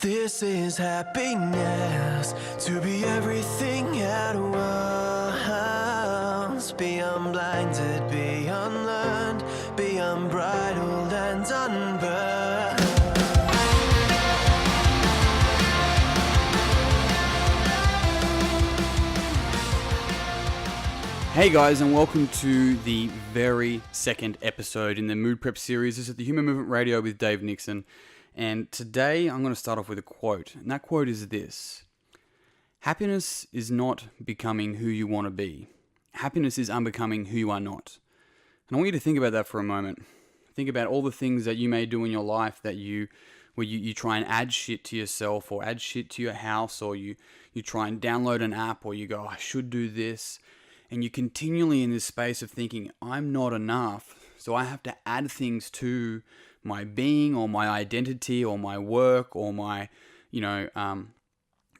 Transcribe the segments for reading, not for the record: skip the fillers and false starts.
This is happiness, to be everything at once. Be unblinded, be unlearned, be unbridled and unburned. Hey guys, and welcome to the very second episode in the Mood Prep series. This is the Human Movement Radio with Dave Nixon. And today I'm going to start off with a quote. And that quote is this: happiness is not becoming who you want to be. Happiness is unbecoming who you are not. And I want you to think about that for a moment. Think about all the things that you may do in your life that where you try and add shit to yourself or add shit to your house, or you try and download an app, or you go, I should do this. And you're continually in this space of thinking, I'm not enough, so I have to add things to my being or my identity or my work or my,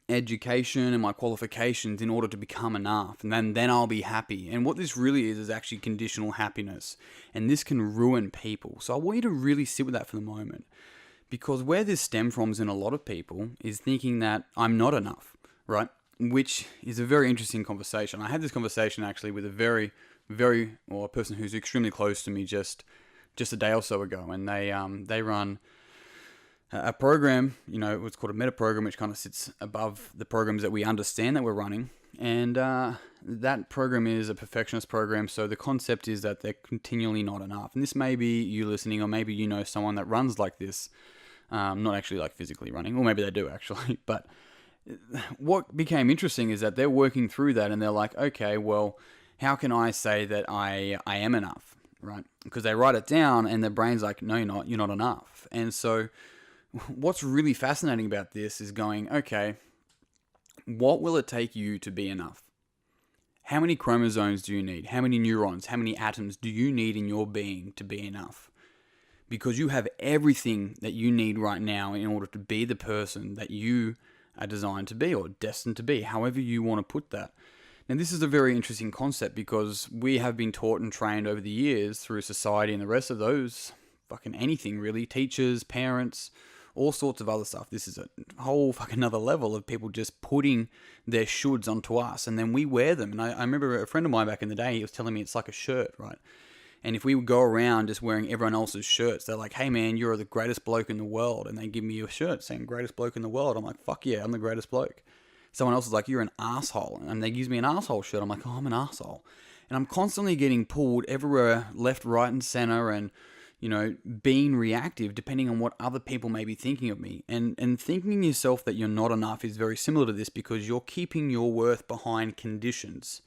education and my qualifications in order to become enough. And then I'll be happy. And what this really is actually conditional happiness. And this can ruin people. So I want you to really sit with that for the moment. Because where this stems from in a lot of people is thinking that I'm not enough, right? Which is a very interesting conversation. I had this conversation actually with a a person who's extremely close to me just a day or so ago, and they run a program, what's called a meta program, which kind of sits above the programs that we understand that we're running, and that program is a perfectionist program. So the concept is that they're continually not enough, and this may be you listening, or maybe you know someone that runs like this, not actually like physically running, or maybe they do actually, but what became interesting is that they're working through that, and they're like, okay, well, how can I say that I am enough, right? Because they write it down, and their brain's like, no, you're not enough. And so what's really fascinating about this is going, okay, what will it take you to be enough? How many chromosomes do you need? How many neurons, how many atoms do you need in your being to be enough? Because you have everything that you need right now in order to be the person that you are designed to be, or destined to be, however you want to put that. Now, this is a very interesting concept because we have been taught and trained over the years through society and the rest of those, fucking anything really, teachers, parents, all sorts of other stuff. This is a whole fucking another level of people just putting their shoulds onto us, and then we wear them. And I remember a friend of mine back in the day, he was telling me it's like a shirt, right? And if we would go around just wearing everyone else's shirts, they're like, hey man, you're the greatest bloke in the world. And they give me a shirt saying greatest bloke in the world. I'm like, fuck yeah, I'm the greatest bloke. Someone else is like, you're an asshole. And they give me an asshole shirt. I'm like, oh, I'm an asshole. And I'm constantly getting pulled everywhere, left, right, and center, and, being reactive depending on what other people may be thinking of me. And thinking yourself that you're not enough is very similar to this, because you're keeping your worth behind conditions.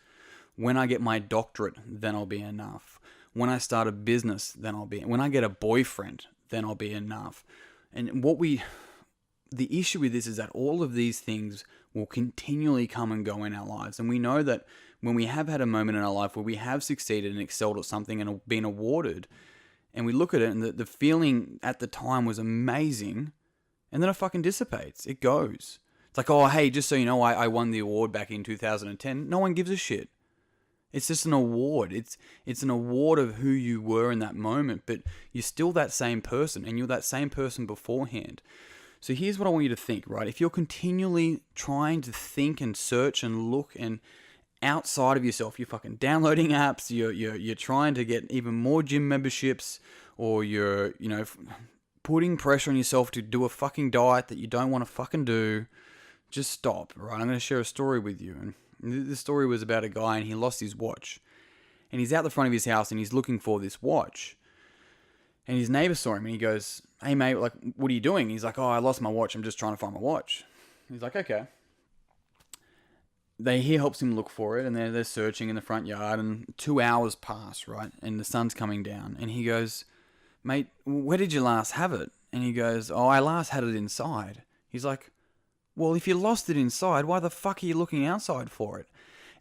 When I get my doctorate, then I'll be enough. When I start a business, then I'll be. When I get a boyfriend, then I'll be enough. And the issue with this is that all of these things will continually come and go in our lives. And we know that when we have had a moment in our life where we have succeeded and excelled at something and been awarded, and we look at it and the feeling at the time was amazing, and then it fucking dissipates. It goes. It's like, oh, hey, just so you know, I won the award back in 2010. No one gives a shit. It's just an award. It's an award of who you were in that moment, but you're still that same person, and you're that same person beforehand. So here's what I want you to think, right? If you're continually trying to think and search and look and outside of yourself, you're fucking downloading apps, you're trying to get even more gym memberships, or you're, putting pressure on yourself to do a fucking diet that you don't want to fucking do, just stop, right? I'm going to share a story with you. And this story was about a guy, and he lost his watch. And he's out the front of his house, and he's looking for this watch. And his neighbor saw him, and he goes, hey mate, like, what are you doing? He's like, oh, I lost my watch. I'm just trying to find my watch. He's like, okay. He helps him look for it, and they're searching in the front yard, and 2 hours pass, right? And the sun's coming down. And he goes, mate, where did you last have it? And he goes, oh, I last had it inside. He's like, well, if you lost it inside, why the fuck are you looking outside for it?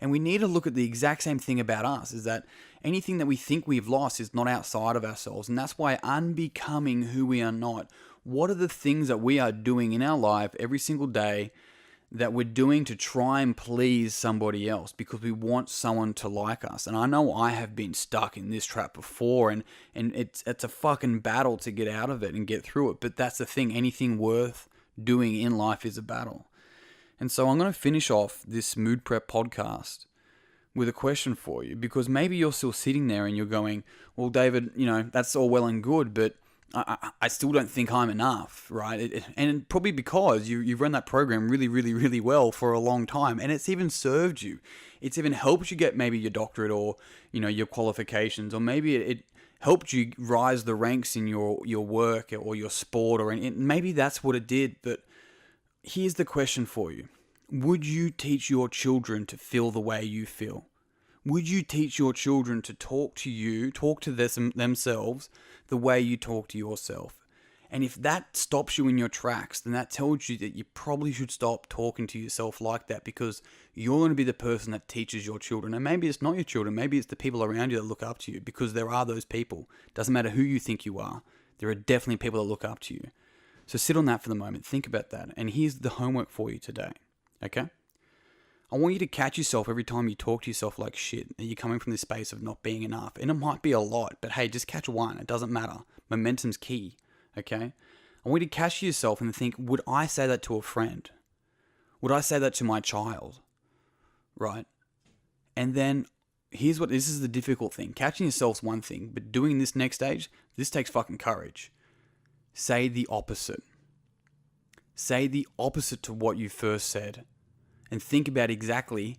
And we need to look at the exact same thing about us, is that anything that we think we've lost is not outside of ourselves. And that's why unbecoming who we are not. What are the things that we are doing in our life every single day that we're doing to try and please somebody else because we want someone to like us? And I know I have been stuck in this trap before, and it's a fucking battle to get out of it and get through it. But that's the thing, anything worth doing in life is a battle. And so I'm going to finish off this Mood Prep podcast with a question for you, because maybe you're still sitting there and you're going, well, David, that's all well and good, but I still don't think I'm enough, right? And probably because you've run that program really, really, really well for a long time, and it's even served you. It's even helped you get maybe your doctorate or, your qualifications, or maybe it helped you rise the ranks in your work or your sport, or maybe that's what it did. But here's the question for you. Would you teach your children to feel the way you feel? Would you teach your children to talk to themselves the way you talk to yourself? And if that stops you in your tracks, then that tells you that you probably should stop talking to yourself like that, because you're going to be the person that teaches your children. And maybe it's not your children, maybe it's the people around you that look up to you, because there are those people. Doesn't matter who you think you are, there are definitely people that look up to you. So sit on that for the moment, think about that. And here's the homework for you today, okay? I want you to catch yourself every time you talk to yourself like shit, that you're coming from this space of not being enough. And it might be a lot, but hey, just catch one. It doesn't matter. Momentum's key, okay? I want you to catch yourself and think, would I say that to a friend? Would I say that to my child? Right? And then this is the difficult thing. Catching yourself's one thing, but doing this next stage, this takes fucking courage. Say the opposite. Say the opposite to what you first said. And think about exactly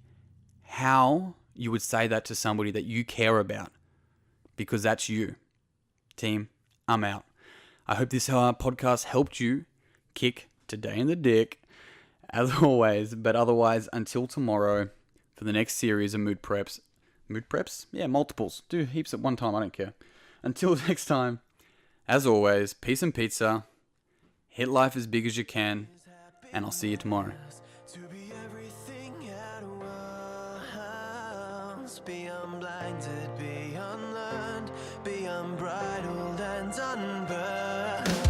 how you would say that to somebody that you care about, because that's you. Team, I'm out. I hope this podcast helped you kick today in the dick, as always. But otherwise, until tomorrow for the next series of Mood Preps. Mood Preps? Yeah, multiples. Do heaps at one time, I don't care. Until next time, as always, peace and pizza. Hit life as big as you can, and I'll see you tomorrow. To be everything at once, be unblinded, be unlearned, be unbridled and unburned.